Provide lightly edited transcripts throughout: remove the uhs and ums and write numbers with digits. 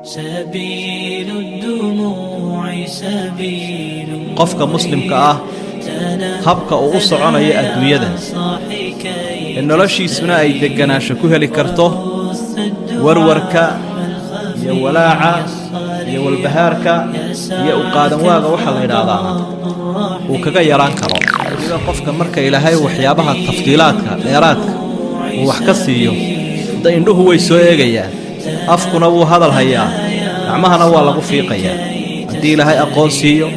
سبيل الدموع سبيل qofka muslimka ah habka uu u soconayo adduunyada noloshiisuna ay deganaansho ku heli karto warwarka iyo walaaca iyo walbahaarka iyo u qaadan waaga waxa la yiraahdaa uu kaga yaraan karo sida qofka marka ilaahay waxyaabaha tafdiilaadka dheeraadka uu wax ka siiyo indhuhu way soo eegayaan afkuna wuu hadal hayaa gacmahana waa lagu fiiqayaa haddii ilaahay aqoon siiyo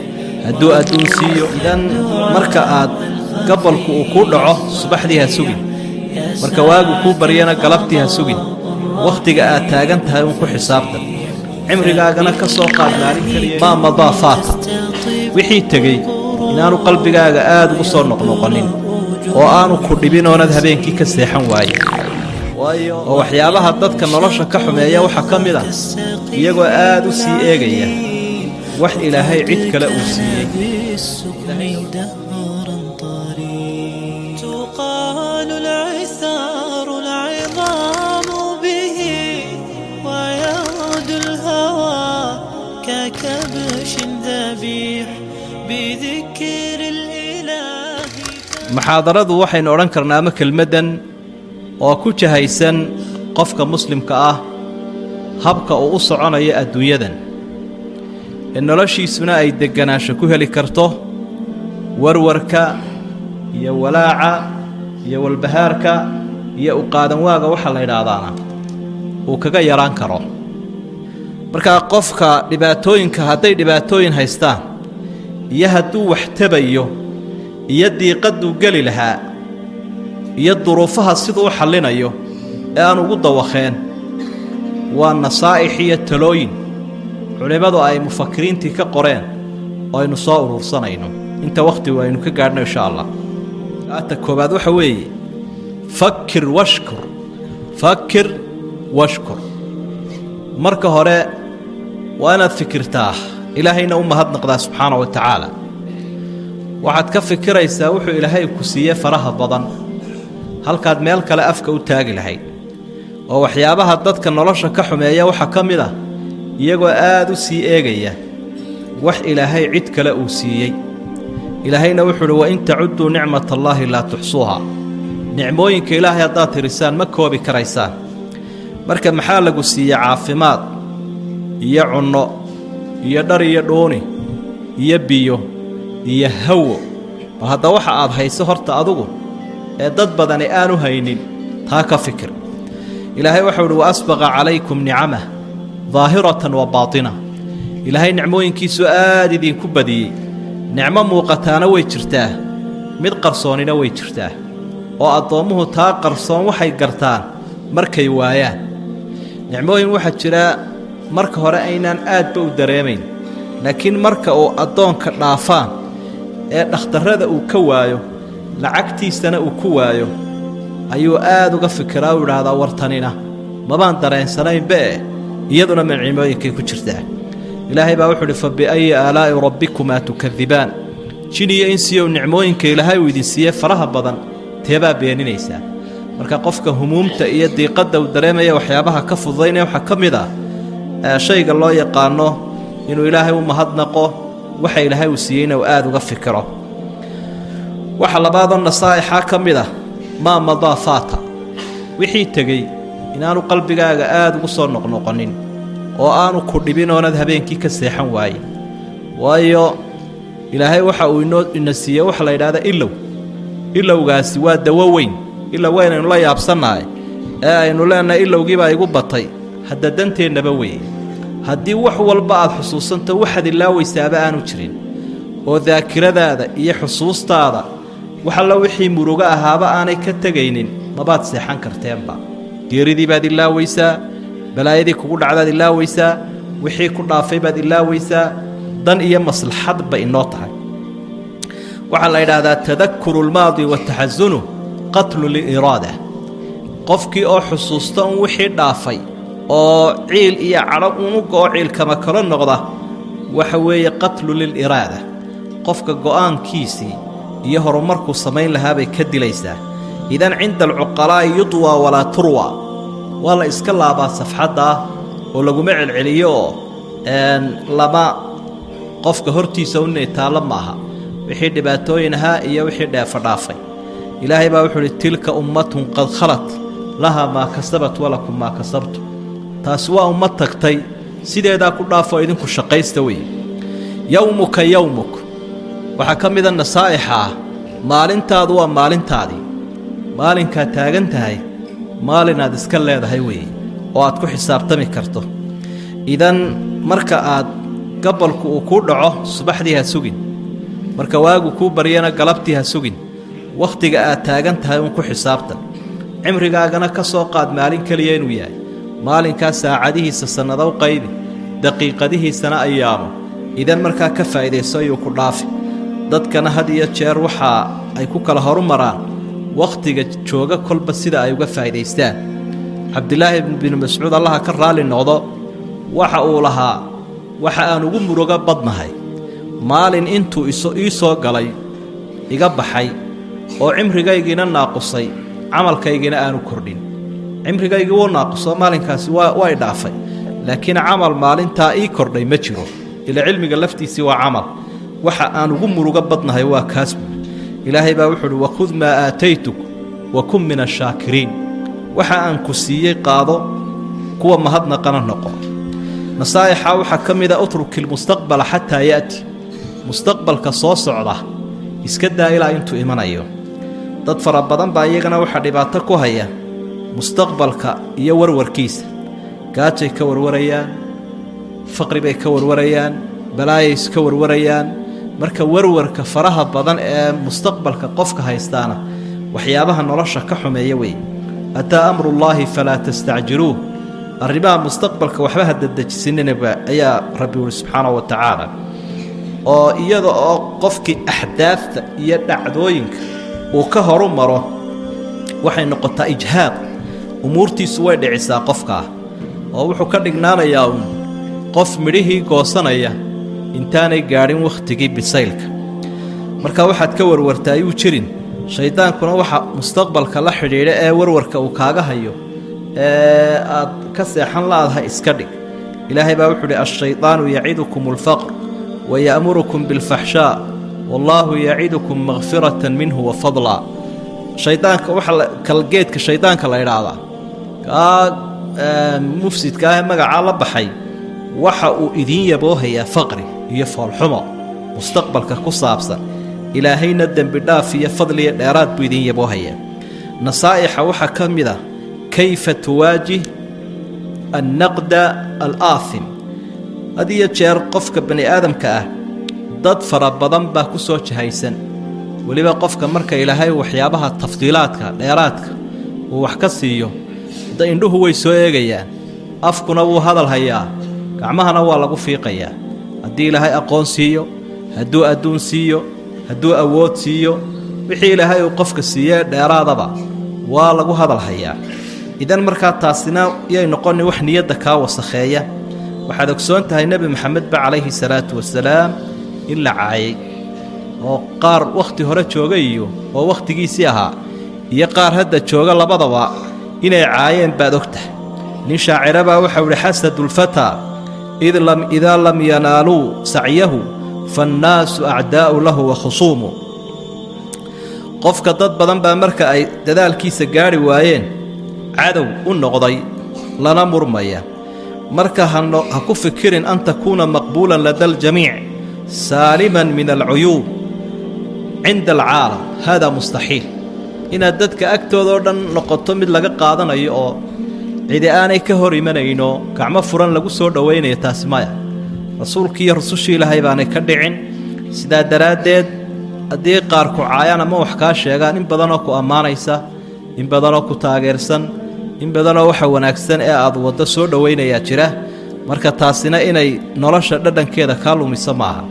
hadduu adduun siiyo idan marka aad gabalku uu ku dhaco subaxdii ha sugin marka waagu ku baryana galabtii ha sugin waqtiga aad taagan tahay uu ku xisaabtan cimrigaagana ka soo qaad maalin kaliya ma madaafaata wixii tagay inaanu qalbigaaga aad ugu soo noqnoqonin oo aanu ku dhibin oonad habeenkii ka seexan waaye oo waxyaabaha dadka nolosha ka xumeeya waxa ka mid ah iyagoo aad u sii eegaya wax ilaahay cid kale uu siiyey تقال العثار العظام به ويغدو الهوى ككبش ذبيح بذكر الإله محاضرadu waxaynu oran karnaa ama kelmadan oo ku jahaysan qofka muslimka ah habka uu u soconayo adduunyadan noloshiisuna ay deganaansho ku heli karto warwarka iyo walaaca iyo walbahaarka iyo u qaadan waaga waxa la yiraahdaa uu kaga yaraan karo marka qofka dhibaatooyinka haday dhibaatooyin haystaan iyo haduu wax tabayo iyo diiqadu gali lahaa iyo duruufaha sidoo xallinayo ee aan ugu dawaqeen waa nasaaix iyo talooyin culimadu ay mufakkiriintii ka qoreen oo aynu soo urursanayno inta waqti waynu ka gaadhno insha Allah aata koobaad waxa weeye fakkir washkur marka hore waa inaad fikirtaa ilaahayna u mahadnaqdaa subxaanahu wa tacaala waxaad ka fikiraysaa wuxuu ilaahay ku siiyey faraha badan halkaad meel kale afka u taagi lahayd oo waxyaabaha dadka nolosha ka xumeeya waxa ka mid ah iyagoo aad u sii eegaya wax ilaahay cid kale uu siiyey ilaahayna wuxuu wa in ta'uddu ni'matallahi la tuhsuha nicmooyinka ilaahay haddaad tirisaan ma koobi karaysaan marka maxaa lagu siiyey caafimaad iyo cunno iyo dhar iyo dhooni iyo biyo iyo hawo hadda waxa aad hayso horta adigu ee dad badan aanu haynin taa ka fikir ilaahay wuxuu wa asbaqa calaykum ni'amah zaahiratan wa baatina ilaahay nicmooyinkiisu aad idin ku badiyay nicmo muuqataana way jirtaa mid qarsoonina way jirtaa oo adoomuhu taa qarsoon waxay gartaan markay waayaan nicmooyin waxa jira marka hore aynaan aad ba u dareemayn laakiin marka uu adoonka dhaafaan ee dhakhtarada uu ka waayo lacagtiisana uu ku waayo ayuu aad uga fikiraa u yiraahdaa wartanina mabaan dareensanayn bee iyaduna nicmooyinkay ku jirtaa ilaahay baa wuxuu fa bi ay aalaa'i rabbikuma tukadibaan jiniya insiyo nicmooyinka ilaahay uu idin siiyay faraha badan teebaa beeninaysaa marka qofka humuumta iyo diiqada uu dareemayo waxyaabaha ka fududeynaya waxa ka mid ah shayga loo yaqaano inuu ilaahay u mahadnaqo waxa ilaahay uu siiyayna uu aad uga fikiro waxa labaad oo nasaa'ixa ka mid ah ma madaafaata wixii tagay inaanu qalbigaaga aad ugu soo noqnoqonin oo aanu ku dhibin oonad habeenkii ka seexan waaye waayo ilaahay waxa uu inoo siiyay waxa la yiraahdaa ilowgaasi waa dawo weyn ila weynaynu la yaabsanahay ee aynu leenahay ilowgiiba igu batay hadda danteennaba weeye haddii wax walba aad xusuusanto waxaad ilaawaysaaba aanu jirin oo daakiradaada iyo xusuustaada waxa la wixii muruga ahaaba aanay ka tagaynin mabaad seexan karteenba geeridii baad ilaawaysaa balaayadii kugu dhacdaad ilaawaysaa wixii ku dhaafay baad ilaawaysaa dan iyo maslaxad ba inoo tahay waxa la yiraahdaa tadakkuru al-maadi wa tahazunu qatlu lil-irada qofkii oo xusuusta wixii dhaafay oo ciil iyo carab uu go'il kama kala noqda waxa weeye qatlu lil-irada qofka go'aankiisii iyo horumarku sameyn lahaa bay ka dilaysaa idan cinda al-uqalaa yudwa wala turwa wala iska laaba safxada ولقوا معل عليو لما قفك هرتيسا وني تالا معها وحيد باتوينها إيا وحيد فرافي إلهي باوحوا تلك أمة قد خلت لها ما كسبت ولكم ما كسبتم تاسوا أمتك تي سيدي دا كلها فايدنكو شقيستوي يومك يومك وحكم إذا النصائحة maalintaadu waa maalintaadii maalinkaa taagan tahay maalin aad iska leedahay weeye oo aad ku xisaabtami karto idan marka aad gabalku uu ku dhaco subaxdii ha sugin marka waagu ku baryana galabtii ha sugin waqtiga aad taagan tahay uu ku xisaabtan cimrigaagana ka soo qaad maalin kaliya inuu yahay maalinka saacadihiisa sanado qaybi daqiiqadihiisana ayaamo idan marka ka faa'iideyso iyo ku dhaafi dadkana had iyo jeer waxa ay ku kala horumaraan waqtiga jooga kolba sida ay uga faa'iideystaan Abdullah ibn Mas'ud Allah ka raali noqdo waxa uu lahaa waxa aan ugu muruga badnahay maalin intuu isoo galay iga baxay oo cimrigaygina naaqusay amalkaygina aanu kordhin cimrigaygu wuu naaqusay maalinkaasi waa dhaafay laakiin amal maalinta ii kordhay ma jiro ila cilmiga laftiisi waa amal waxa aan ugu muruga badnahay waa kaas ilaahay baa wuxuu waqud ma aataytuk wa kum min ash-shakirin waxa aan ku siiyay qaado kuwa mahadnaqana noqo nasaa'ixa waxa kamida utrukil mustaqbal hatta yaati mustaqbalka soo socda iska daa ilaa intuu imanayo dad fara badan baa iyagana waxa dhibaato ku haya mustaqbalka iyo warwarkiisa gaajay ka warwarayaan faqri bay ka warwarayaan balaayay iska warwarayaan marka warwarka faraha badan ee mustaqbalka qofka haystaana waxyaabaha nolosha ka xumeeya way ataa amrullahi fala tasta'jiruhu arriba mustaqbalka waxba haddajisinaba ayaa rabbi subhanahu wa ta'ala oo iyada oo qofkii ahdaafta iyo dhacdooyinka uu ka horumaro waxay noqotaa ijhaad umurtiisu way dhicisaa qofka oo wuxuu ka dhignaanayaa qof midhihii goosanaya intaanay gaarin waqtigii bisaylka marka waxaad ka warwartaa ayuu jirin shaydaankuna waxa mustaqbalka la xidhiidha ee warwarka uu kaaga hayo aad ka seexan laadahay iska dhig ilaahay baa wuxuu yidhi ash-shaytaanu yacidukumul faqr wa ya'murukum bil fahshaa wallahu yacidukum maghfiratan minhu wa fadla shaydaanka waxa kalgeedka shaydaanka la yiraahdaa ka mufsidka magaca la baxay waxa uu idin yaboohaya faqri iyo foolxumo mustaqbalka ku saabsan ilaahayna dambi dhaaf iyo fadli iyo dheeraad buu idin yaboohaya nasaa'ixa waxa kamida kayfa tuwaajih an-naqd al-aathim hadiya jeer qofka bani aadamka ah dad fara badan baa ku soo jahaysan waliba qofka marka ilaahay waxyaabaha tafdiilaadka dheeraadka uu wax ka siiyo indhuhu way soo eegayaan afkuna wuu hadal hayaa gacmahana waa lagu fiiqayaa haddii ilaahay aqoon siiyo hadduu adduun siiyo hadduu awood siiyo wixii ilaahay uu qofka siiyay dheeraadaba waa lagu hadal hayaa idan markaa taasina yay noqon wax niyada ka wasakheeya waxaad ogsoon tahay nabi maxamed ba calayhi salaatu wasalaam illa caayay oo qaar waqti hore joogay oo waqtigiisii ahaa iyo qaar hadda jooga labadaba inay caayeen baad ogtahay nin shaacira baa waxa uu xasadul fata إذا لم ينالوا سعيه فالناس أعداء له وخصومه قفك ضد بدن بأمريكا أي دلال كيس جاري وين عدو النقضي لنا مرمية مركا هكف كيرن أن تكون مقبولا لدى الجميع سالما من العيوب عند العالم هذا مستحيل إن أدتك أكتو دورن نقطة من لقى قادنا يؤ cidi aanay ka hor imanayno gacmo furan lagu soo dhaweynay taasmaya rasuulkii iyo rasuushii ilaahay baanay ka dhicin sida daraadeed adii qaar ku caayana ma wax ka sheegaan in badan oo ku amaanaysa in badan oo ku taageersan in badan oo waxa wanaagsan ee aad wada soo dhaweynaya jira marka taasina inay nolosha dhadhankeeda ka lumisa maaha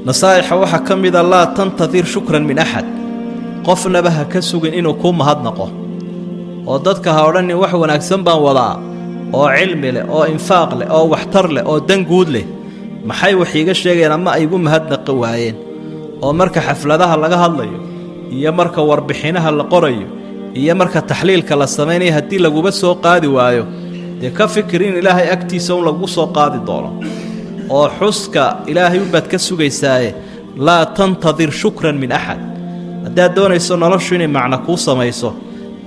nasaa'ixa waxa kamida la tantadir shukran min ahad qofna baha ka sugin inuu ku mahadnaqo oo dadka ha odhan wax wanaagsan baan wadaa oo cilmi leh oo infaaq leh oo waxtar leh oo dan guud leh maxay wax iga sheegeen ama ay igu mahadnaq waayeen oo marka xafladaha laga hadlayo iyo marka warbixinaha la qorayo iyo marka taxliilka la sameeyo hadii lagu soo qaadi waayo dee ka fikir in ilaahay agtiisa un lagu soo qaadi doono oo xuska ilaahay unbaad ka sugaysaaye laa tantadir shukran min axad haddaad doonayso noloshu inay macno kuu samayso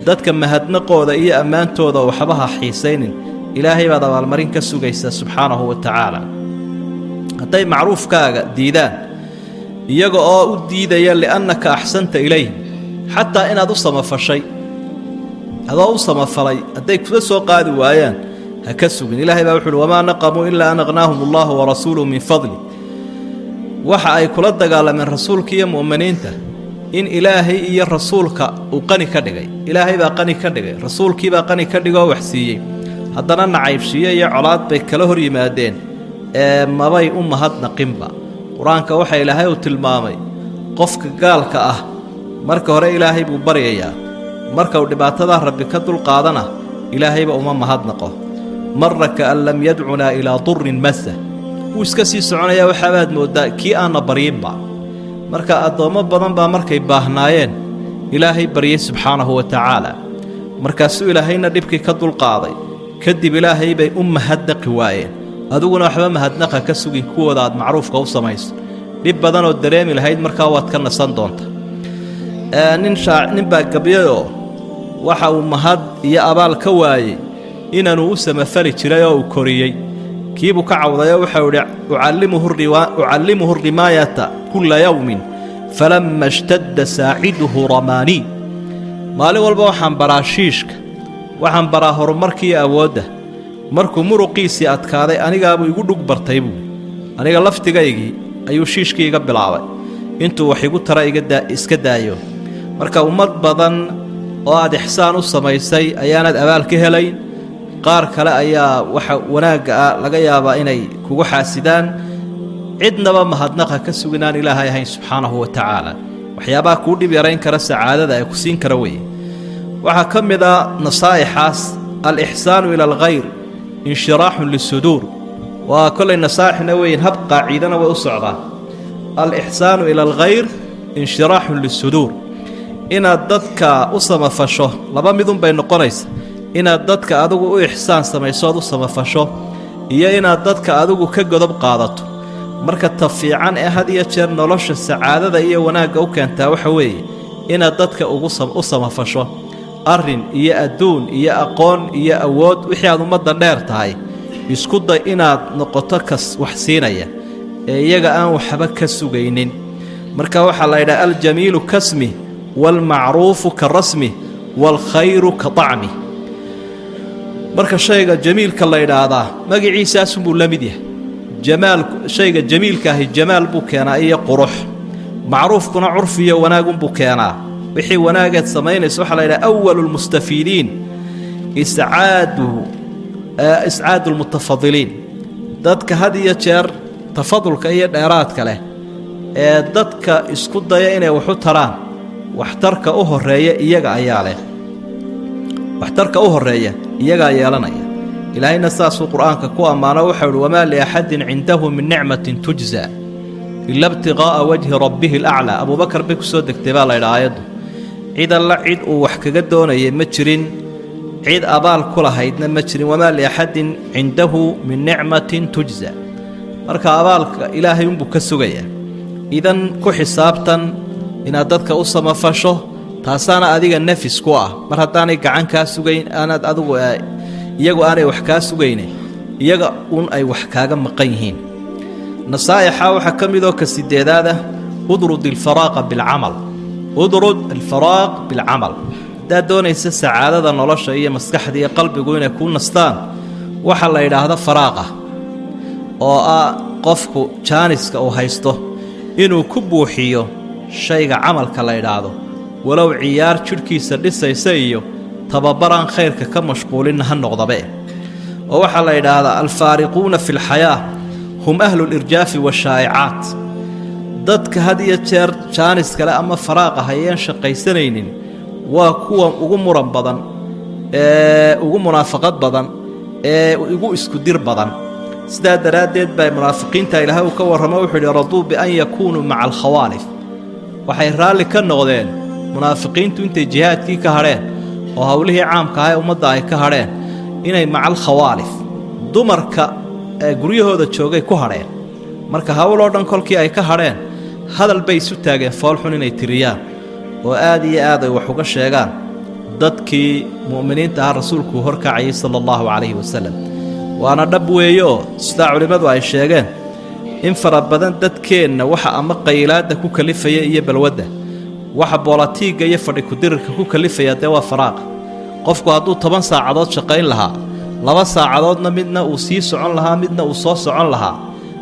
dadka mahadnaqooda iyo ammaantooda waxba ha xiisaynin ilaahay baad abaalmarin ka sugaysaa subxaanahu wa tacaala hadday macruufkaaga diidaan iyaga oo u diidaya liannaka axsanta ilayhim xataa inaad u samafashay adoo u samafalay hadday kula soo qaadi waayaan ha ka sugin ilaahay baa wuxu uhi wamaa naqamuu ilaa an aqnaahum allahu warasuuluhu min fadli waxa ay kula dagaalameen rasuulka iyo mu'miniinta in ilaahay iyo rasuulka uu qani ka dhigay ilaahay baa qani ka dhigay rasuulkii baa qani ka dhigoo wax siiyey haddana nacaybshiye iyo colaad bay kala hor yimaadeen ee mabay u mahadnaqinba qur-aanka waxa ilaahay uu tilmaamay qofka gaalka ah marka hore ilaahay buu baryayaa marka uu dhibaatadaa rabbi ka dulqaadana ilaahayba uma mahadnaqo marra kaan lam yadcunaa ilaa durrin masa wuu iska sii soconayaa waxaabaad mooddaa kii aanna baryinba marka addoommo badan baa markay baahnaayeen ilaahay baryay subxaanahu wa tacaala markaasuu ilaahayna dhibkii ka dulqaaday kadib ilaahay bay u mahadnaqi waayeen adiguna waxba mahadnaqa ka sugin kuwooda aad macruufka u samayso dhib badanoo dareemi lahayd markaa waad ka nasan doonta nin baa gabyayoo waxa uu mahad iyo abaal ka waayey inanuu u samafali jiray oo uu koriyey kiibuu ka cawdayoo waxau idhi ucallimuhu rimaayata kulla yawmin falamma ishtadda saaciduhu ramaanii maalin walba waxaan baraa shiishka waxaan baraa horumarkiiyo awoodda markuu muruqiisii adkaaday anigaabuu igu dhug bartay buu aniga laftigaygii ayuu shiishkii iga bilaabay intuu wax igu tara iska daayo marka ummad badan oo aad ixsaan u samaysay ayaanad abaal ka helayn qaar kale ayaa waxa wanaagga ah laga yaabaa inay kugu xaasidaan cidnaba mahadnaqa ka suginaan ilaahay ahayn subxaanahu wa tacaala waxyaabaha kuu dhib yarayn kara sacaadada ee ku siin kara weeye waxaa ka mid a nasaa'ixaas alixsaanu ila alkhayr inshiraaxun lisuduur waa kollay nasaaixna weyn hab qaaciidana way u socdaa alixsaanu ila alkhayr inshiraaxun lisuduur inaad dadka u samafasho laba midun bay noqonaysa inaad dadka adigu u ixsaan samaysood u samafasho iyo inaad dadka adigu ka godob qaadato marka ta fiican ee had iyo jeer nolosha sacaadada iyo wanaagga u keentaa waxa weeye inaad dadka u samafasho arrin iyo adduun iyo aqoon iyo awood wixii aad ummadda dheer tahay isku day inaad noqoto kas wax siinaya ee iyaga aan waxba ka sugaynin marka waxaa la yidhaha aljamiilu kasmi waalmacruufu ka rasmi waalkhayru ka طacmi marka shayga jamiilka la yidhaahdaa magiciisaasunbuu la mid yahay shayga jamiilkaahi jamaal buu keenaa iyo qurux macruufkuna curfi iyo wanaagunbuu keenaa wixii wanaageed samaynaysa waxaa la yidhaha awalu lmustafiidiin iscaadu lmutafadiliin dadka had iyo jeer tafadulka iyo dheeraadka leh ee dadka isku daya inay waxu taraan waxtarka u horeeya iyaga ayaa leh waxtarka u horeeya iyagaa yeelanaya ilaahayna saasuu qur'aanka ku ammaano waxau uhi wamaa liaxadin cindahu min nicmatin tujza ila ibtiqaa'a wajhi rabbihi alaclaa abuubakar bay ku soo degtay baa laydha aayaddu cid alla cid uu wax kaga doonayay ma jirin cid abaal ku lahaydna ma jirin wamaa liaxadin cindahu min nicmatin tujza marka abaalka ilaahay unbuu ka sugayaa idan ku xisaabtan inaad dadka u samafasho taasaana adiga nafis ku ah mar haddaanay gacan kaa sugayn aanaad adigu iyagu aanay wax kaa sugayne iyaga un ay wax kaaga maqan yihiin nasaa'ixa waxaa ka midoo ka sideedaada udrud alfaraaqa bilcamal udrud alfaraaq bilcamal haddaad doonaysa sacaadada nolosha iyo maskaxda iyo qalbigu inay kuu nastaan waxaa la yidhaahda faraaqa oo ah qofku jaaniska uu haysto inuu ku buuxiyo shayga camalka la yidhaahdo walow ciyaar jidhkiisa dhisaysa iyo tababaraan khayrka ka mashquulinna ha noqdabe oo waxaa la yidhaahdaa alfaariquuna fi lxayaa hum ahlu lirjaafi waashaa'icaat dadka had iyo jeer jaanis kale ama faraaqa hayeen shaqaysanaynin waa kuwa ugu muran badan ee ugu munaafaqad badan ee ugu iskudir badan sidaa daraaddeed baa munaafiqiinta ilaahay uu ka warramo wuxuu yidhi raduu bian yakuunuu maca alkhawaalif waxay raalli ka noqdeen munaafiqiintu intay jihaadkii ka hadheen oo howlihii caamka aha ee ummadda ay ka hadheen inay macal khawaalif dumarka guryahooda joogay ku hadheen marka hawl oo dhan kolkii ay ka hadheen hadal bay isu taageen foolxun inay tiriyaan oo aad iyo aad ay wax uga sheegaan dadkii mu'miniinta ah rasuulku horkacayay sallallahu alayhi wasallam waana dhab weeyo sida culimadu ay sheegeen in fara badan dadkeenna waxa ama qaylaada ku kalifaya iyo balwada waxa boolatiiga iyo fadhi ku dirirka ku kalifaya waa faraaq qofku hadduu 10 saacadood shaqayn lahaa 2 saacadoodna midna uu sii socon lahaa midna uu soo socon lahaa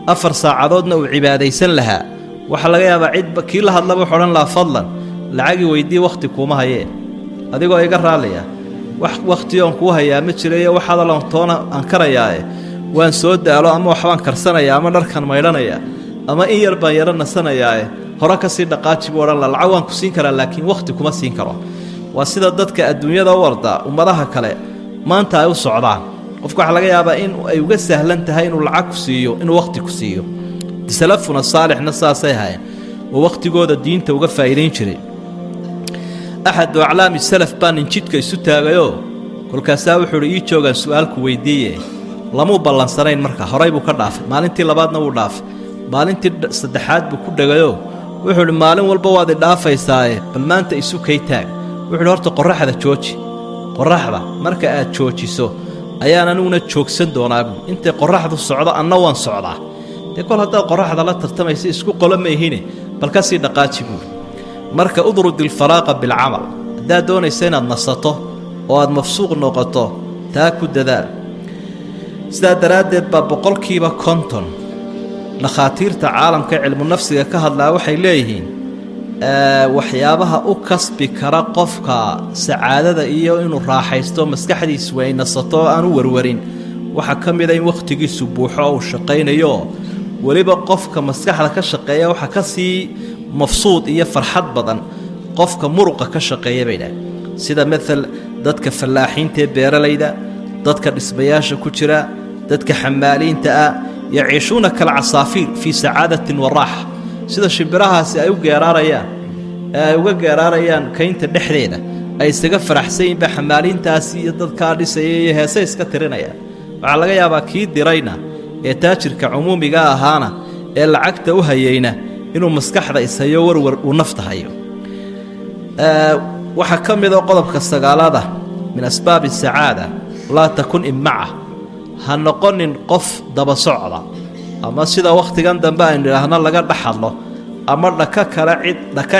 4 saacadoodna uu cibaadaysan lahaa waxa laga yaabaa cid kii la hadlaba xoran la fadlan lacagi weydii waqti kuma hayeen adigoo iga raaliya wax waqti oo ku hayaa ma jireeyo waxa la toona aan karayaa waan soo daalo ama waxbaan karsanaya ama dharkan maydhanaya ama in yar baan yara nasanayaa hore ka sii dhaqaaji booran la lacag waan ku siin karaa laakiin waqti kuma siin karo waa sida dadka adduunyada warda ummadaha kale maanta ay u socdaan qofku waxa laga yaabaa in ay uga sahlan tahay inuu lacag ku siiyo inuu waqti ku siiyo salafuna saalixna saasay hayeen oo waqtigooda diinta uga faa'iideyn jiray أحد أعلام السلف بان نجدك يسوتاغيو كل كاساو حري جوغان سؤالك ويديه لامو بلانسرين marka horay buu ka dhaafay maalintii labaadna uu dhaafay maalintii saddexaad buu ku dhagayo wuxuu maalin walba waad dhaafaysaa bal maanta isu kaytaag wuxuu horta qorraxda jooji qorraxda marka aad joojiso ayaan anuguna joogsan doonaa inta qorraxdu socdo anna waan socdaa ee kol hadaa qorraxda la tartamaysa isku qolamayhine bal ka sii dhaqaaji buu marka udrud الفراغ بالعمل دا doonaysa inaad nasato oo aad mafsuuq noqoto taa ku dadaal sida daraadeed ba boqolkiiba konton dhakhaatiirta caalamka cilmu nafsiga ka hadlaa waxay leeyihiin waxyaabaha u kasbi kara qofka sacaadada iyo inuu raaxaysto maskaxdiisu way nasato aan u warwarin waxa kamid ah in waqtigiisu buuxo oo shaqeynayo waliba qofka maskaxda ka shaqeeya waxa ka sii مفصود إيه فرحات بدن قفك مرقة كشقية بينا سيدا مثل دادك فلاحين تبير ليدا دادك الإسبياش كترا دادك حمالين تاء يعيشون كالعصافير في سعادة وراحة سيدا شبراها سيأيوغ يراريان كين تدحرينا أي استغفر حسين بحمالين تاسي دادك الإسبياش هاسيس كترين وعلى غيابا كيد ديرينا يتاجر كعمومي هانا العقد وهيينا inuu maskaxda isayo warwar uu naftahayo waxa kamid ah qodobka sagaalada min asbaab saada la takun imma'a han noqonin qof daba socda ama sida waqtigan dambe ay yiraahdaan laga dhaxalo ama dhaka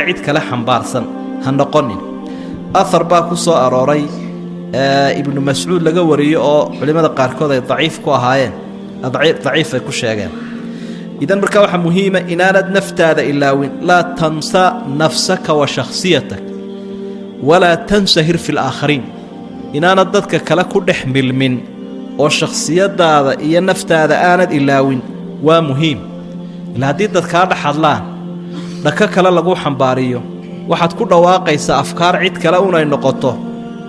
cid kale xambaarsan han noqonin athar ba ku soo arooray ibn mas'uud laga wariyo oo culimada qaarkood ay daciif ku ahaayeen daciif ay ku sheegeen إذا مركا واحد مهمة إن أراد نفتاد إلا وين لا تنسى نفسك وشخصيتك ولا تنسهر في الآخرين إن أنا ضدك كلا كل حمل من والشخصيات هذا إيا نفتاد آند إلا وين ومهم الهديد ضدك هذا حضلان لك كلا لقو حنباريو واحد كل واقع أفكار عيد كلا أونا النقطة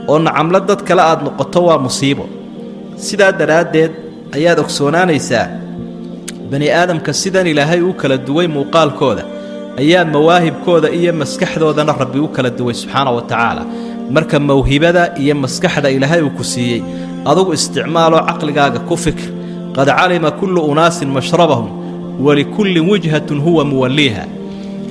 وأن عملت ضدك كلا أد نقطة ومصيبة سيدا درادد أياد أكسونان يساء بني آدم كسيدان إلهي وكلا الدوي مقال كودا أيام مواهب كودا إيام مسكح ذا ربي وكلا الدوي سبحانه وتعالى مركب موهبة ذا إيام مسكح ذا إلهي وكسيي أضو استعمال عقل جاجا كفكر قد علم كل أناس مشربهم ولكل وجهة هو موليها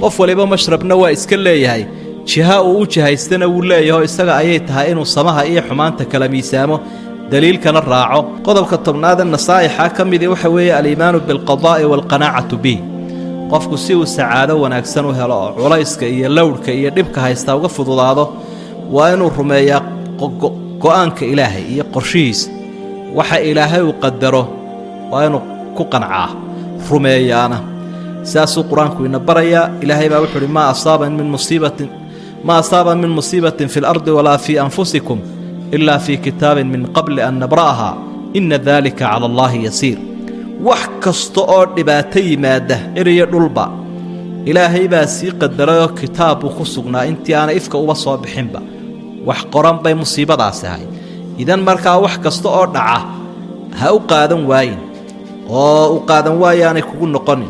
قفوا لبا مشرب نوا إسكالي هاي شهاء وجهة يستنى ولا يهو إستغى أيتها إنو صمها إيه حمان تكلمي سامو دليل كان الراعو قضب كتبناد النصائح حاكم ذي وحوي الإيمان بالقضاء والقناعة به قفك سيو السعادة ونكسنو هلا علايسك إيا لورك إيا دبك هايستاوغ فضلاده وأنو رميا قوانك إلهي إيا قرشيس وحا إلهي وقدره وأنو كقنعاه رميانا ساسو قرانك وينبريا إلهي بابحر ما أصاب من مصيبة في الأرض ولا في أنفسكم إلا في كتاب من قبل أن نبرأها إن ذلك على الله يسير وحكست دباتي ماده إري دلبا إلهي باسي قدريو كتاب خصقنا انتي أنا إفك أبصوا بحنبا وحقران باي مصيبة داسهاي إذن مركا وحكست دعاه ها أقادن واين أقادن وايان يكون نقنين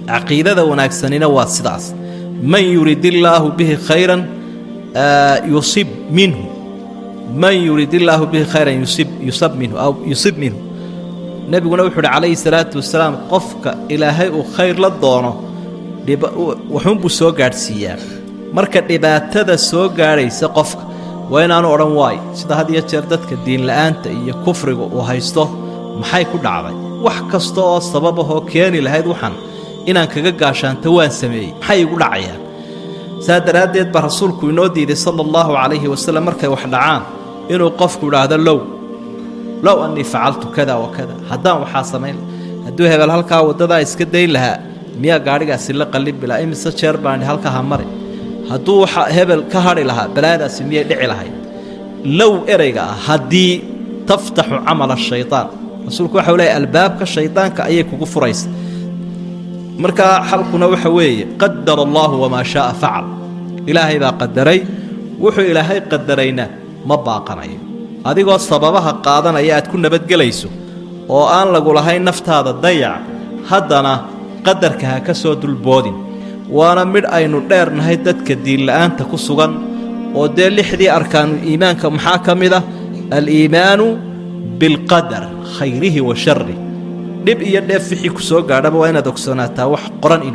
عقيدة وناكسنين واسداس من يريد الله به خيرا يصيب منه من يريد الله به خيرا يصب منه نبينا وحده عليه الصلاة والسلام قفك إلهي خير للدونه وحن بسوا قارسيا مركز dhibaatada soo gaaraysa qofka waa inaanu oran waay sida had iyo jeer dadka diin la'aanta iyo kufriga uu haysto maxay ku dhacday wax kasta oo sabab ah oo keeni lahayd waxan inaan kaga gaashaanto waan sameeyay maxay igu dhacayaan saadaradeed ba rasuulku inoo diiday sallallahu alayhi wasallam markay wax dhacaan inuu qofku yiraahdo low anni fa'altu kada wa kada haddaan waxa sameeyay hadduu hebel halka wadada iska day lahaa miya gaarigaasi la qalib bila imisa jeer baan halka ha maray hadduu waxa hebel ka hari lahaa balaadaasi miyay dhici lahayd low ereyga haddii taftaxu camala shaytaan rasuulku waxa uu leeyahay albaabka shaytaanka ayay kugu furaysaa marka xalkuna waxa weeye qadara allah wama shaa facal ilaahay baa qadaray wuxuu ilaahay qadarayna ma baaqanayo adigoo sababaha qaadanaya aad ku nabadgelayso oo aan lagu lahayn naftaada dayac haddana qadarka ha ka soo dulboodin waana mid aynu dheernahay dadka diin la'aanta ku sugan oo dee lixdii arkaanu iimaanka maxaa ka mid ah al-iimaanu bilqadar khayrihi wa sharrihi dhib iyo dheef wixii ku soo gaadhaba waa inaad ogsoonaataa wax qoran inuu